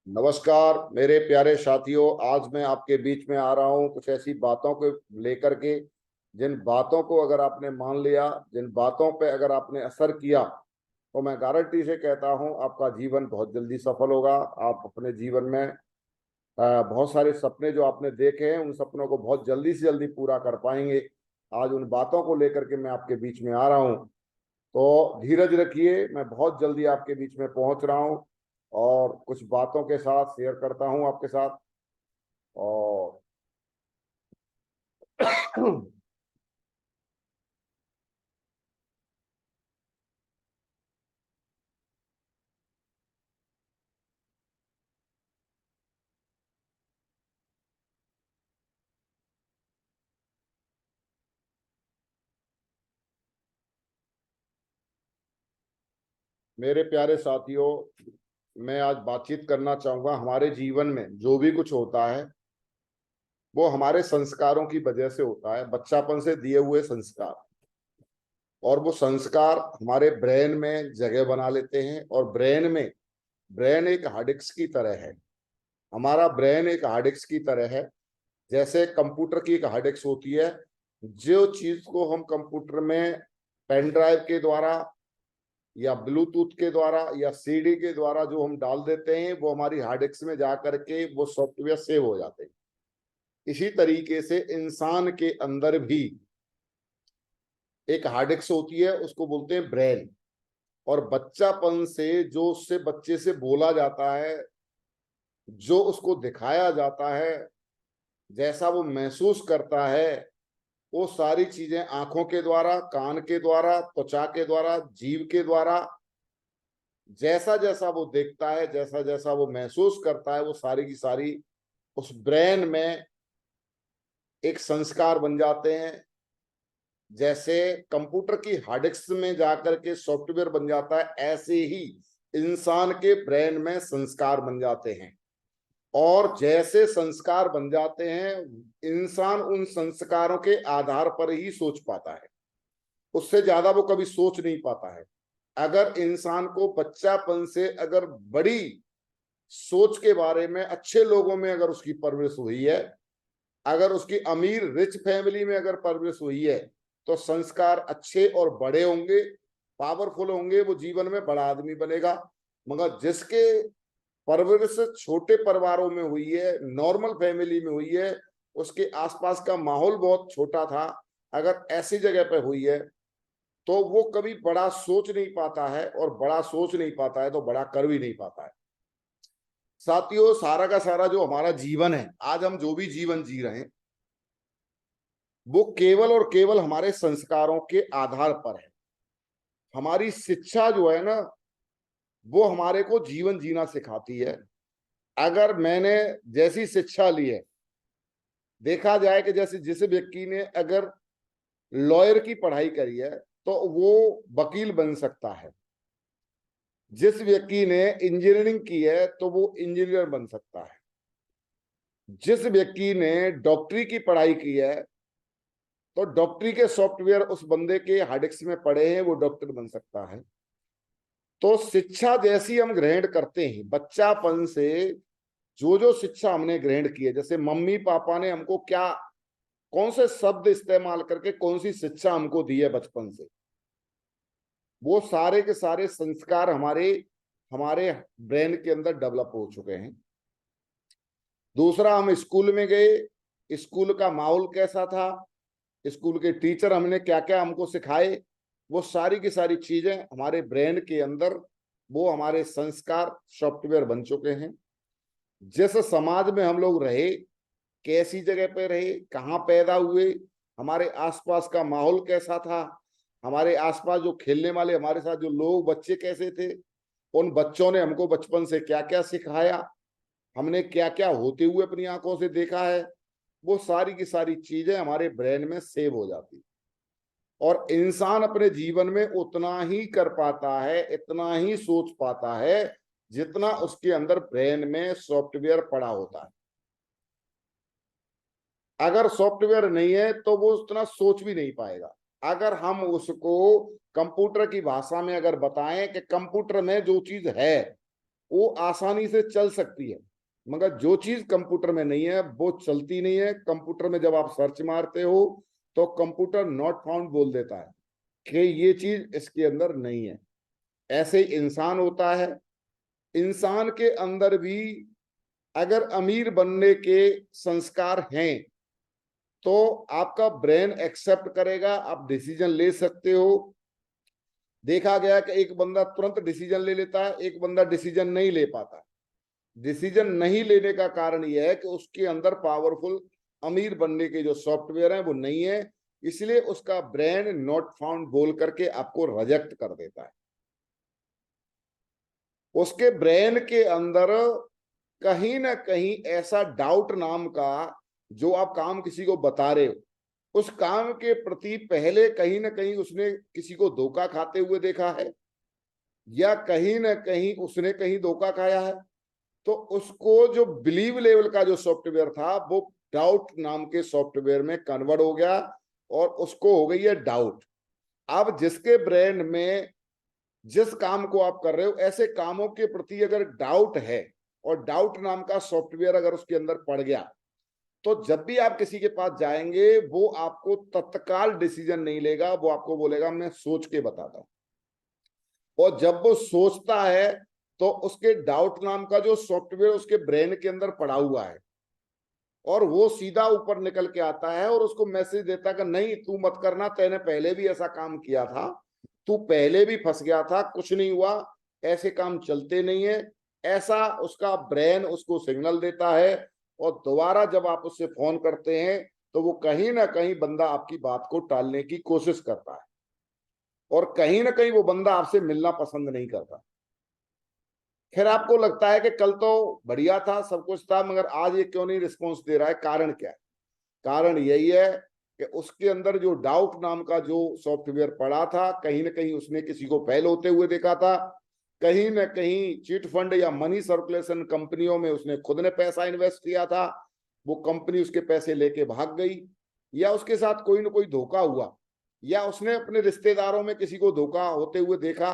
नमस्कार मेरे प्यारे साथियों। आज मैं आपके बीच में आ रहा हूं कुछ ऐसी बातों को लेकर के, जिन बातों को अगर आपने मान लिया, जिन बातों पे अगर आपने असर किया, तो मैं गारंटी से कहता हूं आपका जीवन बहुत जल्दी सफल होगा। आप अपने जीवन में बहुत सारे सपने जो आपने देखे हैं, उन सपनों को बहुत जल्दी से जल्दी पूरा कर पाएंगे। आज उन बातों को लेकर के मैं आपके बीच में आ रहा हूं, तो धीरज रखिए। मैं बहुत जल्दी आपके बीच में पहुंच रहा हूं और कुछ बातों के साथ शेयर करता हूं आपके साथ। और मेरे प्यारे साथियों, मैं आज बातचीत करना चाहूंगा। हमारे जीवन में जो भी कुछ होता है वो हमारे संस्कारों की वजह से होता है, बच्चापन से दिए हुए संस्कार। और वो संस्कार हमारे ब्रेन में जगह बना लेते हैं। और ब्रेन एक हार्ड डिस्क की तरह है। हमारा ब्रेन एक हार्ड डिस्क की तरह है। जैसे कंप्यूटर की एक हार्ड डिस्क होती है, जो चीज को हम कंप्यूटर में पेन ड्राइव के द्वारा या ब्लूटूथ के द्वारा या सीडी के द्वारा जो हम डाल देते हैं, वो हमारी हार्ड डिस्क में जा करके वो सॉफ्टवेयर सेव हो जाते हैं। इसी तरीके से इंसान के अंदर भी एक हार्ड डिस्क होती है, उसको बोलते हैं ब्रेन। और बच्चापन से जो उससे बच्चे से बोला जाता है, जो उसको दिखाया जाता है, जैसा वो महसूस करता है, वो सारी चीजें आंखों के द्वारा, कान के द्वारा, त्वचा के द्वारा, जीभ के द्वारा, जैसा जैसा वो देखता है, जैसा जैसा वो महसूस करता है, वो सारी की सारी उस ब्रेन में एक संस्कार बन जाते हैं। जैसे कंप्यूटर की हार्ड डिस्क में जाकर के सॉफ्टवेयर बन जाता है, ऐसे ही इंसान के ब्रेन में संस्कार बन जाते हैं। और जैसे संस्कार बन जाते हैं, इंसान उन संस्कारों के आधार पर ही सोच पाता है। उससे ज्यादा वो कभी सोच नहीं पाता है। अगर इंसान को बच्चापन से अगर बड़ी सोच के बारे में, अच्छे लोगों में अगर उसकी परवरिश हुई है, अगर उसकी अमीर रिच फैमिली में अगर परवरिश हुई है, तो संस्कार अच्छे और बड़े होंगे, पावरफुल होंगे, वो जीवन में बड़ा आदमी बनेगा। मगर जिसके परवरिश छोटे परिवारों में हुई है, नॉर्मल फैमिली में हुई है, उसके आसपास का माहौल बहुत छोटा था, अगर ऐसी जगह पे हुई है, तो वो कभी बड़ा सोच नहीं पाता है। और बड़ा सोच नहीं पाता है तो बड़ा कर भी नहीं पाता है। साथियों, सारा का सारा जो हमारा जीवन है, आज हम जो भी जीवन जी रहे हैं, वो केवल और केवल हमारे संस्कारों के आधार पर है। हमारी शिक्षा जो है ना, वो हमारे को जीवन जीना सिखाती है। अगर मैंने जैसी शिक्षा ली है, देखा जाए कि जैसे जिस व्यक्ति ने अगर लॉयर की पढ़ाई करी है, तो वो वकील बन सकता है। जिस व्यक्ति ने इंजीनियरिंग की है, तो वो इंजीनियर बन सकता है। जिस व्यक्ति ने डॉक्टरी की पढ़ाई की है, तो डॉक्टरी के सॉफ्टवेयर उस बंदे के हार्ड डिस्क में पड़े हैं, वो डॉक्टर बन सकता है। तो शिक्षा जैसी हम ग्रहण करते हैं बच्चापन से, जो जो शिक्षा हमने ग्रहण की है, जैसे मम्मी पापा ने हमको क्या, कौन से शब्द इस्तेमाल करके कौन सी शिक्षा हमको दी है बचपन से, वो सारे के सारे संस्कार हमारे हमारे ब्रेन के अंदर डेवलप हो चुके हैं। दूसरा, हम स्कूल में गए, स्कूल का माहौल कैसा था, स्कूल के टीचर हमने क्या क्या हमको सिखाए, वो सारी की सारी चीजें हमारे ब्रेन के अंदर, वो हमारे संस्कार सॉफ्टवेयर बन चुके हैं। जिस समाज में हम लोग रहे, कैसी जगह पे रहे, कहाँ पैदा हुए, हमारे आसपास का माहौल कैसा था, हमारे आसपास जो खेलने वाले हमारे साथ जो लोग बच्चे कैसे थे, उन बच्चों ने हमको बचपन से क्या क्या सिखाया, हमने क्या क्या होते हुए अपनी आंखों से देखा है, वो सारी की सारी चीजें हमारे ब्रेन में सेव हो जाती। और इंसान अपने जीवन में उतना ही कर पाता है, इतना ही सोच पाता है, जितना उसके अंदर ब्रेन में सॉफ्टवेयर पड़ा होता है। अगर सॉफ्टवेयर नहीं है तो वो उतना सोच भी नहीं पाएगा। अगर हम उसको कंप्यूटर की भाषा में अगर बताएं कि कंप्यूटर में जो चीज है वो आसानी से चल सकती है, मगर जो चीज कंप्यूटर में नहीं है वो चलती नहीं है। कंप्यूटर में जब आप सर्च मारते हो तो कंप्यूटर नॉट फाउंड बोल देता है कि ये चीज इसके अंदर नहीं है। ऐसे ही इंसान होता है, इंसान के अंदर भी अगर अमीर बनने के संस्कार हैं तो आपका ब्रेन एक्सेप्ट करेगा, आप डिसीजन ले सकते हो। देखा गया कि एक बंदा तुरंत डिसीजन ले लेता है, एक बंदा डिसीजन नहीं ले पाता। डिसीजन नहीं लेने का कारण यह है कि उसके अंदर पावरफुल अमीर बनने के जो सॉफ्टवेयर हैं वो नहीं है, इसलिए उसका ब्रेन नॉट फाउंड बोल करके आपको रिजेक्ट कर देता है। उसके ब्रेन के अंदर कहीं ना कहीं ऐसा डाउट नाम का, जो आप काम किसी को बता रहे हो उस काम के प्रति पहले कहीं ना कहीं उसने किसी को धोखा खाते हुए देखा है, या कहीं ना कहीं उसने कहीं धोखा खाया है, तो उसको जो बिलीव लेवल का जो सॉफ्टवेयर था वो डाउट नाम के सॉफ्टवेयर में कन्वर्ट हो गया और उसको हो गई है डाउट। अब जिसके ब्रेन में जिस काम को आप कर रहे हो ऐसे कामों के प्रति अगर डाउट है और डाउट नाम का सॉफ्टवेयर अगर उसके अंदर पड़ गया, तो जब भी आप किसी के पास जाएंगे वो आपको तत्काल डिसीजन नहीं लेगा, वो आपको बोलेगा मैं सोच के बताता हूं। और जब वो सोचता है तो उसके डाउट नाम का जो सॉफ्टवेयर उसके ब्रेन के अंदर पड़ा हुआ है और वो सीधा ऊपर निकल के आता है और उसको मैसेज देता है कि नहीं तू मत करना, तेने पहले भी ऐसा काम किया था, तू पहले भी फंस गया था, कुछ नहीं हुआ, ऐसे काम चलते नहीं है। ऐसा उसका ब्रेन उसको सिग्नल देता है और दोबारा जब आप उससे फोन करते हैं तो वो कहीं ना कहीं बंदा आपकी बात को टालने की कोशिश करता है और कहीं ना कहीं वो बंदा आपसे मिलना पसंद नहीं करता। फिर आपको लगता है कि कल तो बढ़िया था, सब कुछ था, मगर आज ये क्यों नहीं रिस्पॉन्स दे रहा है, कारण क्या है? कारण यही है कि उसके अंदर जो डाउट नाम का जो सॉफ्टवेयर पड़ा था, कहीं ना कहीं उसने किसी को फेल होते हुए देखा था, कहीं ना कहीं चिट फंड या मनी सर्कुलेशन कंपनियों में उसने खुद ने पैसा इन्वेस्ट किया था, वो कंपनी उसके पैसे लेके भाग गई, या उसके साथ कोई ना कोई धोखा हुआ, या उसने अपने रिश्तेदारों में किसी को धोखा होते हुए देखा,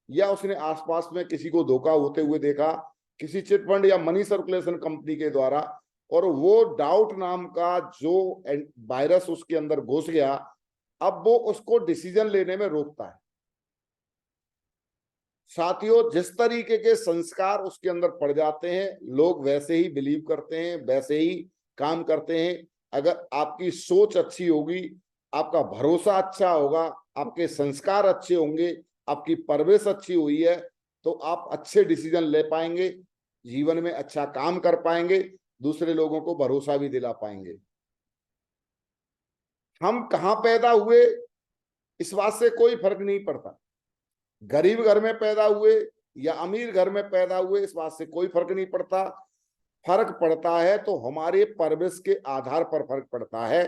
या उसने आसपास में किसी को धोखा होते हुए देखा किसी चिट फंड या मनी सर्कुलेशन कंपनी के द्वारा, और वो डाउट नाम का जो वायरस उसके अंदर घुस गया, अब वो उसको डिसीजन लेने में रोकता है। साथियों, जिस तरीके के संस्कार उसके अंदर पड़ जाते हैं लोग वैसे ही बिलीव करते हैं, वैसे ही काम करते हैं। अगर आपकी सोच अच्छी होगी, आपका भरोसा अच्छा होगा, आपके संस्कार अच्छे होंगे, आपकी परवरिश अच्छी हुई है, तो आप अच्छे डिसीजन ले पाएंगे, जीवन में अच्छा काम कर पाएंगे, दूसरे लोगों को भरोसा भी दिला पाएंगे। हम कहाँ पैदा हुए इस बात से कोई फर्क नहीं पड़ता, गरीब घर में पैदा हुए या अमीर घर में पैदा हुए इस बात से कोई फर्क नहीं पड़ता। फर्क पड़ता है तो हमारे परवरिश के आधार पर फर्क पड़ता है।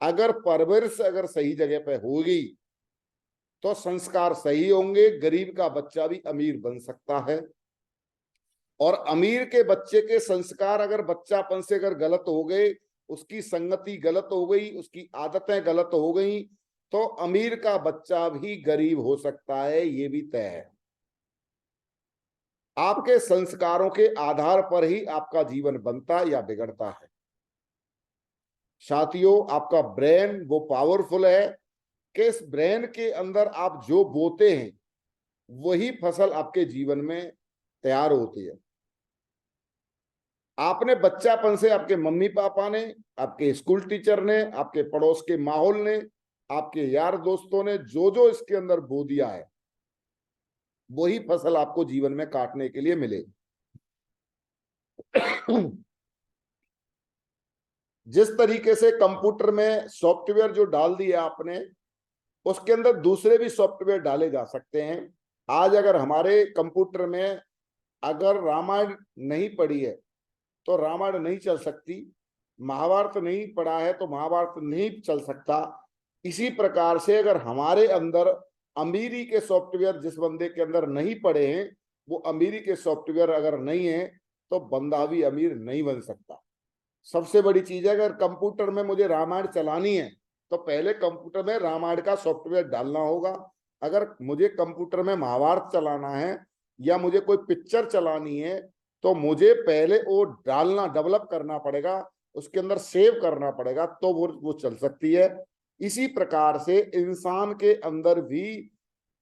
अगर परवरिश अगर सही जगह पे होगी तो संस्कार सही होंगे, गरीब का बच्चा भी अमीर बन सकता है। और अमीर के बच्चे के संस्कार अगर बच्चापन से अगर गलत हो गए, उसकी संगति गलत हो गई, उसकी आदतें गलत हो गई, तो अमीर का बच्चा भी गरीब हो सकता है, ये भी तय है। आपके संस्कारों के आधार पर ही आपका जीवन बनता या बिगड़ता है। साथियों, आपका ब्रेन वो पावरफुल है कि इस ब्रेन के अंदर आप जो बोते हैं वही फसल आपके जीवन में तैयार होती है। आपने बच्चापन से आपके मम्मी पापा ने, आपके स्कूल टीचर ने, आपके पड़ोस के माहौल ने, आपके यार दोस्तों ने जो जो इसके अंदर बो दिया है वही फसल आपको जीवन में काटने के लिए मिलेगी। जिस तरीके से कंप्यूटर में सॉफ्टवेयर जो डाल दिया आपने, उसके अंदर दूसरे भी सॉफ्टवेयर डाले जा सकते हैं। आज अगर हमारे कंप्यूटर में अगर रामायण नहीं पढ़ी है तो रामायण नहीं चल सकती, महाभारत नहीं पढ़ा है तो महाभारत नहीं चल सकता। इसी प्रकार से अगर हमारे अंदर अमीरी के सॉफ्टवेयर जिस बंदे के अंदर नहीं पड़े हैं, वो अमीरी के सॉफ्टवेयर अगर नहीं है तो बंदा भी अमीर नहीं बन सकता। सबसे बड़ी चीज है, अगर कंप्यूटर में मुझे रामायण चलानी है तो पहले कंप्यूटर में रामायण का सॉफ्टवेयर डालना होगा। अगर मुझे कंप्यूटर में महाभारत चलाना है या मुझे कोई पिक्चर चलानी है, तो मुझे पहले वो डालना, डेवलप करना पड़ेगा, उसके अंदर सेव करना पड़ेगा, तो वो चल सकती है। इसी प्रकार से इंसान के अंदर भी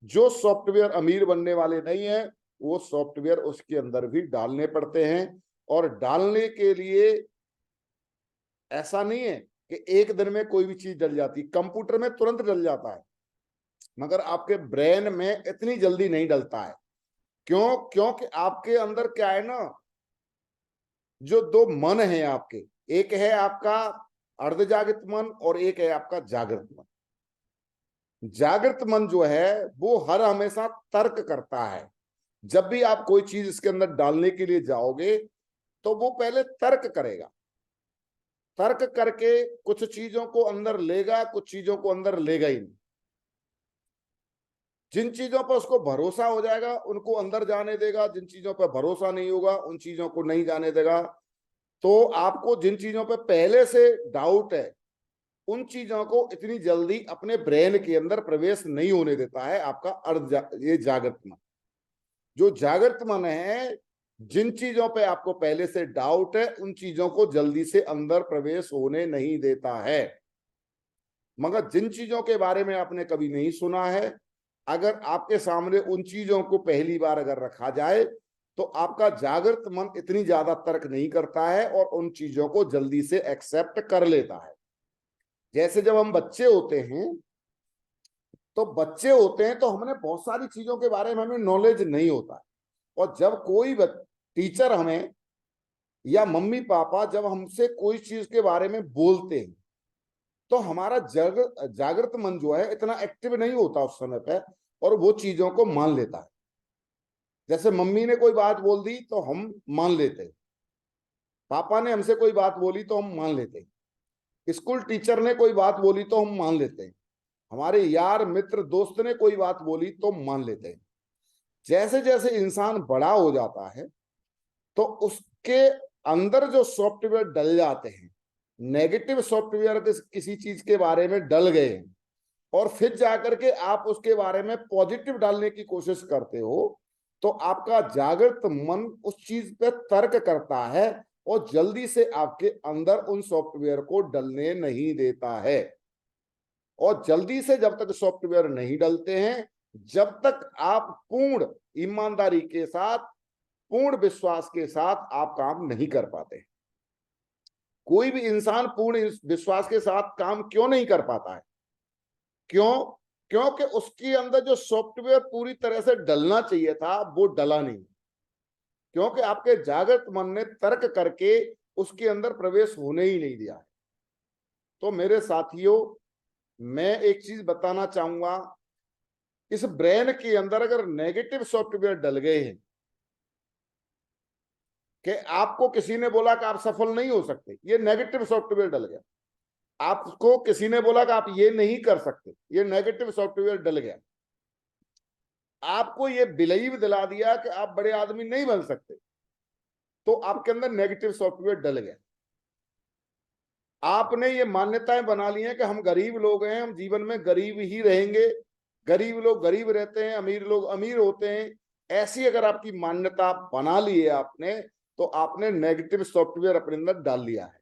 जो सॉफ्टवेयर अमीर बनने वाले नहीं है, वो सॉफ्टवेयर उसके अंदर भी डालने पड़ते हैं। और डालने के लिए ऐसा नहीं है कि एक दिन में कोई भी चीज डल जाती, कंप्यूटर में तुरंत डल जाता है, मगर आपके ब्रेन में इतनी जल्दी नहीं डलता है। क्यों? क्योंकि आपके अंदर क्या है ना, जो दो मन है आपके, एक है आपका अर्ध जागृत मन और एक है आपका जागृत मन। जागृत मन जो है वो हर हमेशा तर्क करता है। जब भी आप कोई चीज इसके अंदर डालने के लिए जाओगे तो वो पहले तर्क करेगा, तर्क करके कुछ चीजों को अंदर लेगा, कुछ चीजों को अंदर लेगा ही नहीं। जिन चीजों पर उसको भरोसा हो जाएगा उनको अंदर जाने देगा, जिन चीजों पर भरोसा नहीं होगा उन चीजों को नहीं जाने देगा। तो आपको जिन चीजों पर पहले से डाउट है उन चीजों को इतनी जल्दी अपने ब्रेन के अंदर प्रवेश नहीं होने देता है आपका ये जागृत मन। जो जागृत मन है, जिन चीजों पे आपको पहले से डाउट है उन चीजों को जल्दी से अंदर प्रवेश होने नहीं देता है। मगर जिन चीजों के बारे में आपने कभी नहीं सुना है, अगर आपके सामने उन चीजों को पहली बार अगर रखा जाए तो आपका जागृत मन इतनी ज्यादा तर्क नहीं करता है और उन चीजों को जल्दी से एक्सेप्ट कर लेता है। जैसे जब हम बच्चे होते हैं तो हमने बहुत सारी चीजों के बारे में हमें नॉलेज नहीं होता है। और जब कोई टीचर हमें या मम्मी पापा जब हमसे कोई चीज के बारे में बोलते हैं तो हमारा जागृत मन जो है इतना एक्टिव नहीं होता उस समय पे, और वो चीजों को मान लेता है। जैसे मम्मी ने कोई बात बोल दी तो हम मान लेते हैं, पापा ने हमसे कोई बात बोली तो हम मान लेते हैं, स्कूल टीचर ने कोई बात बोली तो हम मान लेते हैं, हमारे यार मित्र दोस्त ने कोई बात बोली तो मान लेते हैं। जैसे जैसे इंसान बड़ा हो जाता है तो उसके अंदर जो सॉफ्टवेयर डल जाते हैं, नेगेटिव सॉफ्टवेयर किसी चीज के बारे में डल गए हैं और फिर जाकर के आप उसके बारे में पॉजिटिव डालने की कोशिश करते हो, तो आपका जागृत मन उस चीज पे तर्क करता है और जल्दी से आपके अंदर उन सॉफ्टवेयर को डलने नहीं देता है। और जल्दी से जब तक सॉफ्टवेयर नहीं डलते हैं, जब तक आप पूर्ण ईमानदारी के साथ, पूर्ण विश्वास के साथ आप काम नहीं कर पाते। कोई भी इंसान पूर्ण विश्वास के साथ काम क्यों नहीं कर पाता है? क्यों? क्योंकि उसके अंदर जो सॉफ्टवेयर पूरी तरह से डलना चाहिए था वो डला नहीं, क्योंकि आपके जागृत मन ने तर्क करके उसके अंदर प्रवेश होने ही नहीं दिया है। तो मेरे साथियों, मैं एक चीज बताना चाहूंगा, इस ब्रेन के अंदर अगर नेगेटिव सॉफ्टवेयर डल गए हैं कि आपको किसी ने बोला कि आप सफल नहीं हो सकते, ये नेगेटिव सॉफ्टवेयर डल गया। आपको किसी ने बोला कि आप ये नहीं कर सकते, ये नेगेटिव सॉफ्टवेयर डल गया। आपको ये बिलीव दिला दिया कि आप बड़े आदमी नहीं बन सकते, तो आपके अंदर नेगेटिव सॉफ्टवेयर डल गया। आपने ये मान्यताएं बना ली हैं कि हम गरीब लोग हैं, हम जीवन में गरीब ही रहेंगे, गरीब लोग गरीब रहते हैं, अमीर लोग अमीर होते हैं। ऐसी अगर आपकी मान्यता बना ली है आपने, तो आपने नेगेटिव सॉफ्टवेयर अपने अंदर डाल लिया है।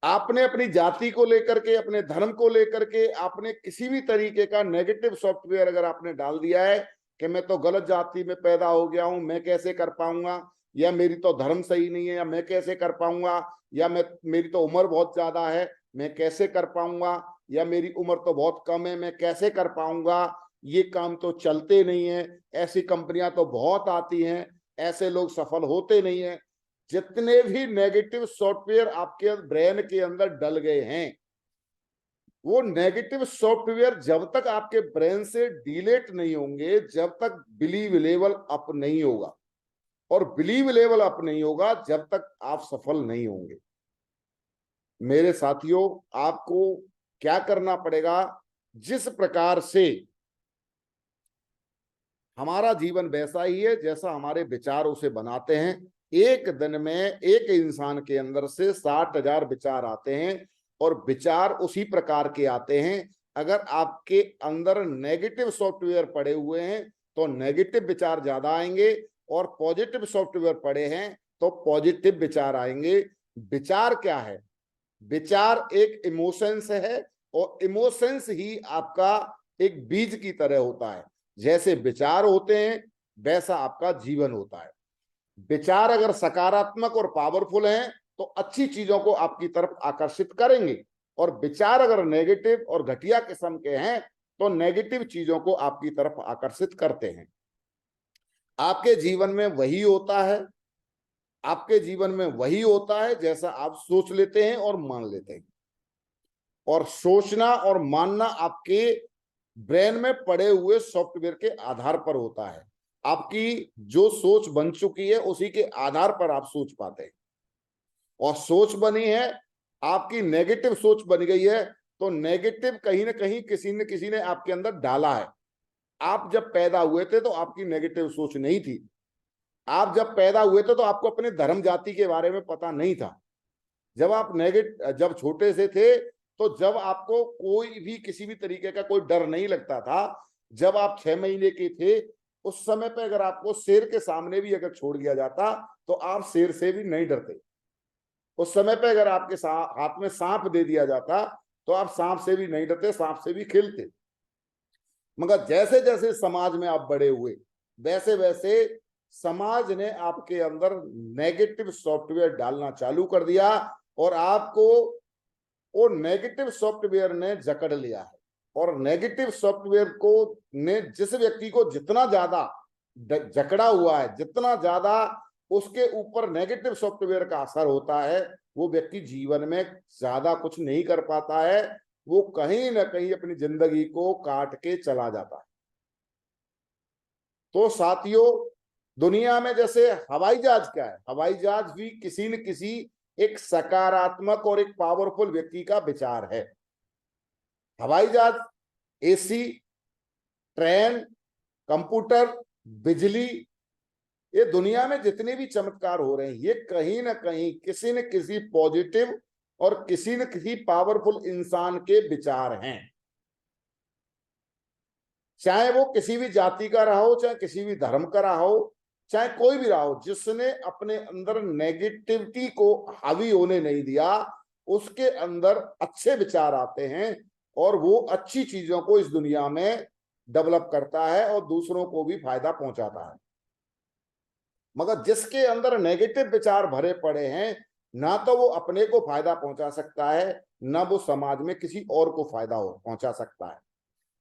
आपने अपनी जाति को लेकर के, अपने धर्म को लेकर के आपने किसी भी तरीके का नेगेटिव सॉफ्टवेयर अगर आपने डाल दिया है कि मैं तो गलत जाति में पैदा हो गया हूं, मैं कैसे कर पाऊंगा, या मेरी तो धर्म सही नहीं है, या मैं कैसे कर पाऊंगा, या मेरी तो उम्र बहुत ज्यादा है, मैं कैसे कर पाऊंगा, या मेरी उम्र तो बहुत कम है, मैं कैसे कर पाऊंगा, ये काम तो चलते नहीं है, ऐसी कंपनियां तो बहुत आती हैं, ऐसे लोग सफल होते नहीं है। जितने भी नेगेटिव सॉफ्टवेयर आपके ब्रेन के अंदर डल गए हैं, वो नेगेटिव सॉफ्टवेयर जब तक आपके ब्रेन से डिलीट नहीं होंगे, जब तक बिलीव लेवल अप नहीं होगा, और बिलीव लेवल अप नहीं होगा जब तक आप सफल नहीं होंगे। मेरे साथियों, आपको क्या करना पड़ेगा? जिस प्रकार से हमारा जीवन वैसा ही है जैसा हमारे विचार उसे बनाते हैं। एक दिन में एक इंसान के अंदर से 60,000 विचार आते हैं, और विचार उसी प्रकार के आते हैं। अगर आपके अंदर नेगेटिव सॉफ्टवेयर पड़े हुए हैं तो नेगेटिव विचार ज्यादा आएंगे, और पॉजिटिव सॉफ्टवेयर पड़े हैं तो पॉजिटिव विचार आएंगे। विचार क्या है? विचार एक इमोशंस है, और इमोशंस ही आपका एक बीज की तरह होता है। जैसे विचार होते हैं वैसा आपका जीवन होता है। विचार अगर सकारात्मक और पावरफुल हैं तो अच्छी चीजों को आपकी तरफ आकर्षित करेंगे, और विचार अगर नेगेटिव और घटिया किस्म के हैं तो नेगेटिव चीजों को आपकी तरफ आकर्षित करते हैं। आपके जीवन में वही होता है, आपके जीवन में वही होता है जैसा आप सोच लेते हैं और मान लेते हैं। और सोचना और मानना आपके ब्रेन में पड़े हुए सॉफ्टवेयर के आधार पर होता है। आपकी जो सोच बन चुकी है उसी के आधार पर आप सोच पाते हैं। और सोच बनी है, आपकी नेगेटिव सोच बन गई है, तो नेगेटिव कहीं ना कहीं किसी न किसी ने आपके अंदर डाला है। आप जब पैदा हुए थे तो आपकी नेगेटिव सोच नहीं थी। आप जब पैदा हुए थे तो आपको अपने धर्म जाति के बारे में पता नहीं था। जब छोटे से थे तो जब आपको कोई भी किसी भी तरीके का कोई डर नहीं लगता था। जब आप 6 महीने के थे उस समय पे अगर आपको शेर के सामने भी अगर छोड़ दिया जाता तो आप शेर से भी नहीं डरते। उस समय पे अगर आपके हाथ में सांप दे दिया जाता तो आप सांप से भी नहीं डरते, सांप से भी खेलते। मगर जैसे जैसे समाज में आप बड़े हुए वैसे वैसे समाज ने आपके अंदर नेगेटिव सॉफ्टवेयर डालना चालू कर दिया, और आपको वो नेगेटिव सॉफ्टवेयर ने जकड़ लिया है। और नेगेटिव सॉफ्टवेयर को ने जिस व्यक्ति को जितना ज्यादा जकड़ा हुआ है, जितना ज्यादा उसके ऊपर नेगेटिव सॉफ्टवेयर का असर होता है, वो व्यक्ति जीवन में ज्यादा कुछ नहीं कर पाता है। वो कहीं ना कहीं अपनी जिंदगी को काट के चला जाता है। तो साथियों, दुनिया में जैसे हवाई जहाज क्या है, हवाई जहाज भी किसी न किसी एक सकारात्मक और एक पावरफुल व्यक्ति का विचार है। हवाई जहाज, एसी, ट्रेन, कंप्यूटर, बिजली, ये दुनिया में जितने भी चमत्कार हो रहे हैं ये कहीं ना कहीं किसी न किसी पॉजिटिव और किसी न किसी पावरफुल इंसान के विचार हैं। चाहे वो किसी भी जाति का रहा हो, चाहे किसी भी धर्म का रहा हो, चाहे कोई भी रहा हो, जिसने अपने अंदर नेगेटिविटी को हावी होने नहीं दिया, उसके अंदर अच्छे विचार आते हैं और वो अच्छी चीजों को इस दुनिया में डेवलप करता है और दूसरों को भी फायदा पहुंचाता है। मगर जिसके अंदर नेगेटिव विचार भरे पड़े हैं, ना तो वो अपने को फायदा पहुंचा सकता है, ना वो समाज में किसी और को फायदा पहुंचा सकता है।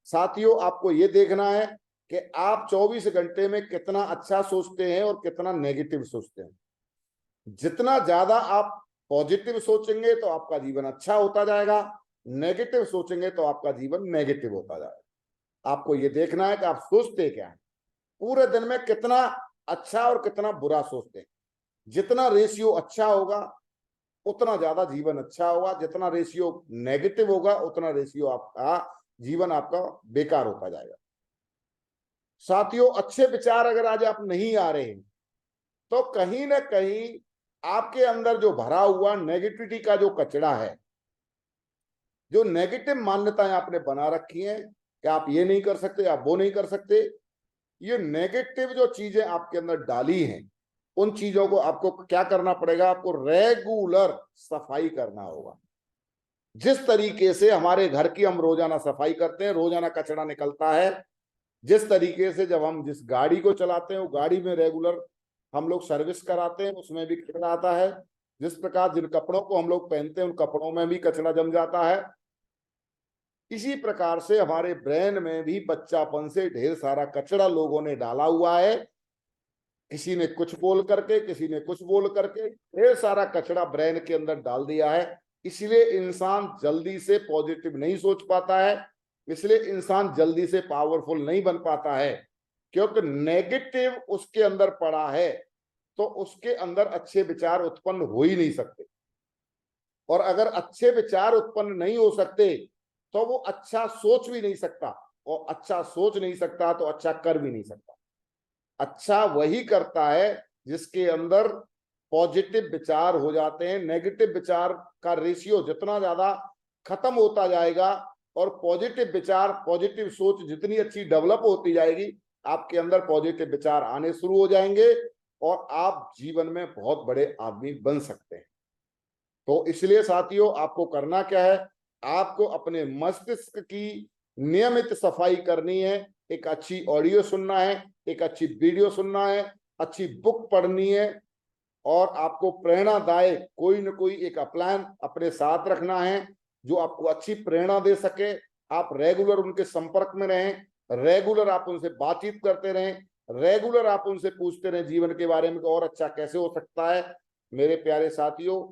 साथियों, आपको ये देखना है कि आप 24 घंटे में कितना अच्छा सोचते हैं और कितना नेगेटिव सोचते हैं। जितना ज्यादा आप पॉजिटिव सोचेंगे तो आपका जीवन अच्छा होता जाएगा, नेगेटिव सोचेंगे तो आपका जीवन नेगेटिव होता जाएगा। आपको ये देखना है कि आप सोचते क्या है, पूरे दिन में कितना अच्छा और कितना बुरा सोचते हैं। जितना रेशियो अच्छा होगा उतना ज्यादा जीवन अच्छा होगा, जितना रेशियो नेगेटिव होगा उतना रेशियो आपका जीवन आपका बेकार होता जाएगा। साथियों, अच्छे विचार अगर आज आप नहीं आ रहे हैं तो कहीं ना कहीं आपके अंदर जो भरा हुआ नेगेटिविटी का जो कचरा है, जो नेगेटिव मान्यताएं आपने बना रखी हैं कि आप ये नहीं कर सकते, आप वो नहीं कर सकते, ये नेगेटिव जो चीजें आपके अंदर डाली हैं, उन चीजों को आपको क्या करना पड़ेगा, आपको रेगुलर सफाई करना होगा। जिस तरीके से हमारे घर की हम रोजाना सफाई करते हैं, रोजाना कचरा निकलता है, जिस तरीके से जब हम जिस गाड़ी को चलाते हैं वो गाड़ी में रेगुलर हम लोग सर्विस कराते हैं, उसमें भी कचरा आता है। जिस प्रकार जिन कपड़ों को हम लोग पहनते हैं उन कपड़ों में भी कचरा जम जाता है। इसी प्रकार से हमारे ब्रेन में भी बच्चापन से ढेर सारा कचरा लोगों ने डाला हुआ है। किसी ने कुछ बोल करके, किसी ने कुछ बोल करके ढेर सारा कचरा ब्रेन के अंदर डाल दिया है। इसलिए इंसान जल्दी से पॉजिटिव नहीं सोच पाता है, इसलिए इंसान जल्दी से पावरफुल नहीं बन पाता है, क्योंकि नेगेटिव उसके अंदर पड़ा है तो उसके अंदर अच्छे विचार उत्पन्न हो ही नहीं सकते। और अगर अच्छे विचार उत्पन्न नहीं हो सकते तो वो अच्छा सोच भी नहीं सकता, और अच्छा सोच नहीं सकता तो अच्छा कर भी नहीं सकता। अच्छा वही करता है जिसके अंदर पॉजिटिव विचार हो जाते हैं। नेगेटिव विचार का रेशियो जितना ज्यादा खत्म होता जाएगा और पॉजिटिव विचार, पॉजिटिव सोच जितनी अच्छी डेवलप होती जाएगी, आपके अंदर पॉजिटिव विचार आने शुरू हो जाएंगे और आप जीवन में बहुत बड़े आदमी बन सकते हैं। तो इसलिए साथियों, आपको करना क्या है, आपको अपने मस्तिष्क की नियमित सफाई करनी है। एक अच्छी ऑडियो सुनना है, एक अच्छी वीडियो सुनना है, अच्छी बुक पढ़नी है, और आपको प्रेरणादायक कोई न कोई एक अपलायन अपने साथ रखना है जो आपको अच्छी प्रेरणा दे सके। आप रेगुलर उनके संपर्क में रहें, रेगुलर आप उनसे बातचीत करते रहें, रेगुलर आप उनसे पूछते रहें जीवन के बारे में और अच्छा कैसे हो सकता है। मेरे प्यारे साथियों,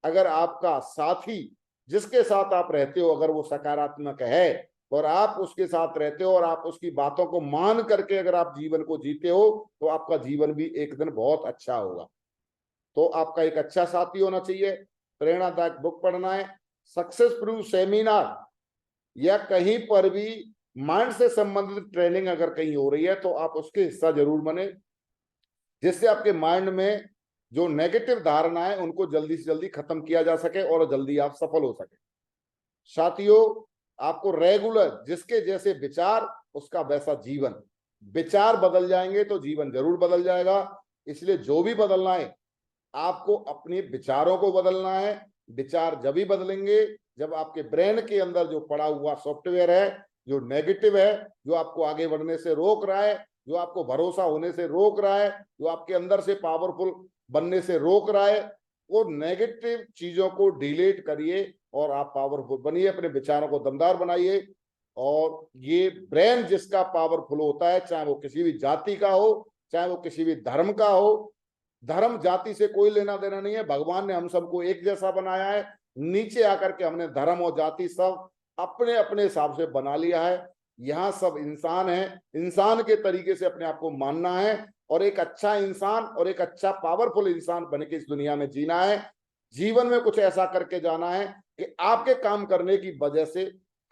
अगर आपका साथी जिसके साथ आप रहते हो अगर वो सकारात्मक है और आप उसके साथ रहते हो और आप उसकी बातों को मान करके अगर आप जीवन को जीते हो, तो आपका जीवन भी एक दिन बहुत अच्छा होगा। तो आपका एक अच्छा साथी होना चाहिए, प्रेरणादायक बुक पढ़ना है, सक्सेस प्रूफ सेमिनार या कहीं पर भी माइंड से संबंधित ट्रेनिंग अगर कहीं हो रही है तो आप उसके हिस्सा जरूर बने, जिससे आपके माइंड में जो नेगेटिव धारणा है उनको जल्दी से जल्दी खत्म किया जा सके और जल्दी आप सफल हो सके। साथियों, आपको रेगुलर जिसके जैसे विचार उसका वैसा जीवन, विचार बदल जाएंगे तो जीवन जरूर बदल जाएगा। इसलिए जो भी बदलना है आपको अपने विचारों को बदलना है। विचार जब ही बदलेंगे जब आपके ब्रेन के अंदर जो पड़ा हुआ सॉफ्टवेयर है जो नेगेटिव है, जो आपको आगे बढ़ने से रोक रहा है, जो आपको भरोसा होने से रोक रहा है, जो आपके अंदर से पावरफुल बनने से रोक रहा है, वो नेगेटिव चीजों को डिलीट करिए और आप पावरफुल बनिए, अपने विचारों को दमदार बनाइए। और ये ब्रेन जिसका पावरफुल होता है, चाहे वो किसी भी जाति का हो, चाहे वो किसी भी धर्म का हो, धर्म जाति से कोई लेना देना नहीं है। भगवान ने हम सबको एक जैसा बनाया है, नीचे आकर के हमने धर्म और जाति सब अपने अपने हिसाब से बना लिया है। यहाँ सब इंसान है, इंसान के तरीके से अपने आप को मानना है और एक अच्छा इंसान और एक अच्छा पावरफुल इंसान बन के इस दुनिया में जीना है। जीवन में कुछ ऐसा करके जाना है कि आपके काम करने की वजह से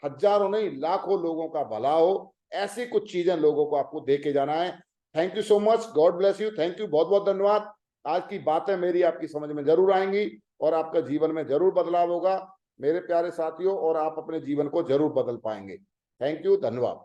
हजारों नहीं लाखों लोगों का भला हो। ऐसी कुछ चीजें लोगों को आपको दे के जाना है। Thank you so much, God bless you, thank you, बहुत बहुत धन्यवाद। आज की बातें मेरी आपकी समझ में जरूर आएंगी और आपका जीवन में जरूर बदलाव होगा मेरे प्यारे साथियों, और आप अपने जीवन को जरूर बदल पाएंगे। थैंक यू, धन्यवाद।